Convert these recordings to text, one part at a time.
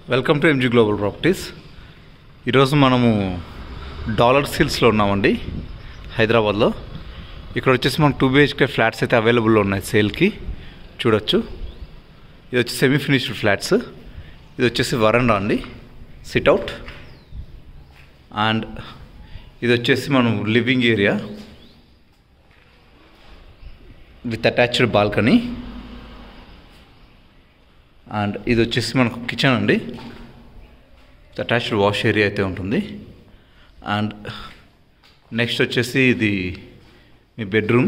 Welcome to MG global properties. ఈరోజు మనము dollar సిల్స్లో ఉన్నామండి, హైదరాబాద్లో. ఇక్కడ వచ్చేసి మనకు 2 BHK ఫ్లాట్స్ అయితే అవైలబుల్లో ఉన్నాయి సేల్కి. చూడొచ్చు, ఇది వచ్చి సెమీ ఫినిష్డ్ ఫ్లాట్స్. ఇది వచ్చేసి వరండా అండి, సిట్అవుట్. అండ్ ఇది వచ్చేసి మనం living area with attached balcony. And ఇది వచ్చేసి మనకు కిచెన్ అండి, అటాచ్డ్ వాష్ ఏరియా అయితే ఉంటుంది. అండ్ నెక్స్ట్ వచ్చేసి ఇది మీ బెడ్రూమ్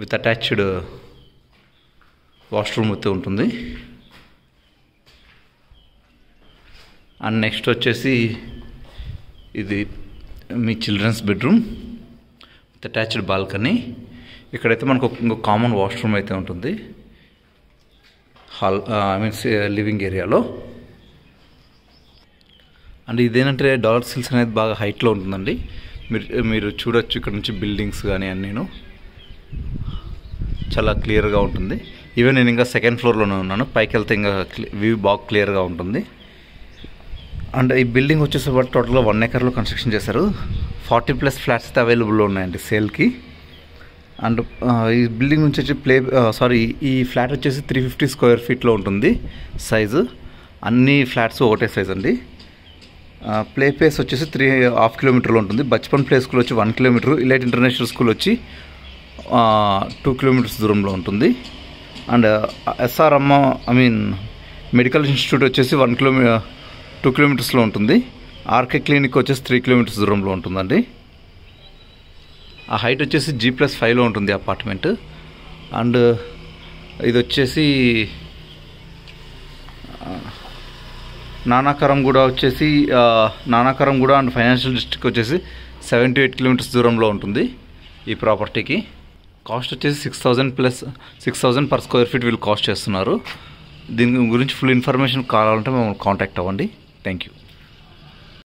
విత్ అటాచ్డ్ వాష్రూమ్ అయితే ఉంటుంది. అండ్ నెక్స్ట్ వచ్చేసి ఇది మీ children's bedroom with attached balcony. ఇక్కడైతే మనకు ఇంకో కామన్ వాష్రూమ్ అయితే ఉంటుంది హాల్, లివింగ్ ఏరియాలో. అండ్ ఇదేంటంటే డాలర్ సిల్స్ అనేది బాగా హైట్లో ఉంటుందండి. మీరు చూడొచ్చు, ఇక్కడ నుంచి బిల్డింగ్స్ కానీ అన్నీను చాలా క్లియర్గా ఉంటుంది. ఈవెన్ నేను ఇంకా సెకండ్ ఫ్లోర్లోనే ఉన్నాను, పైకి వెళ్తే ఇంకా వ్యూ బాగా క్లియర్గా ఉంటుంది. అండ్ ఈ బిల్డింగ్ వచ్చేసేపాటు టోటల్గా 1 acreలో కన్స్ట్రక్షన్ చేశారు. 40+ ఫ్లాట్స్ అయితే అవైలబుల్లో ఉన్నాయండి సేల్కి. అండ్ ఈ బిల్డింగ్ నుంచి వచ్చి ఈ ఫ్లాట్ వచ్చేసి 350 square feetలో ఉంటుంది సైజు. అన్ని ఫ్లాట్స్ ఒకటే సైజ్ అండి. ప్లే ప్లేస్ వచ్చేసి 3.5 kilometers ఉంటుంది. బచ్పన్ ప్లే స్కూల్ వచ్చి 1 kilometer, ఇలైట్ ఇంటర్నేషనల్ స్కూల్ వచ్చి 2 kilometers దూరంలో ఉంటుంది. అండ్ ఎస్ఆర్ఎం మెడికల్ ఇన్స్టిట్యూట్ వచ్చేసి 2 kilometersలో ఉంటుంది. ఆర్కే క్లినిక్ వచ్చేసి 3 kilometers దూరంలో ఉంటుందండి. ఆ హైట్ వచ్చేసి G+5లో ఉంటుంది అపార్ట్మెంట్. అండ్ ఇది వచ్చేసి నానాకరంగూడ అండ్ ఫైనాన్షియల్ డిస్ట్రిక్ట్ వచ్చేసి 7 to 8 kilometers దూరంలో ఉంటుంది ఈ ప్రాపర్టీకి. కాస్ట్ వచ్చేసి 6,000 per square feet వీళ్ళు కాస్ట్ చేస్తున్నారు. దీని గురించి ఫుల్ ఇన్ఫర్మేషన్ కావాలంటే మమ్మల్ని కాంటాక్ట్ అవ్వండి. Thank you.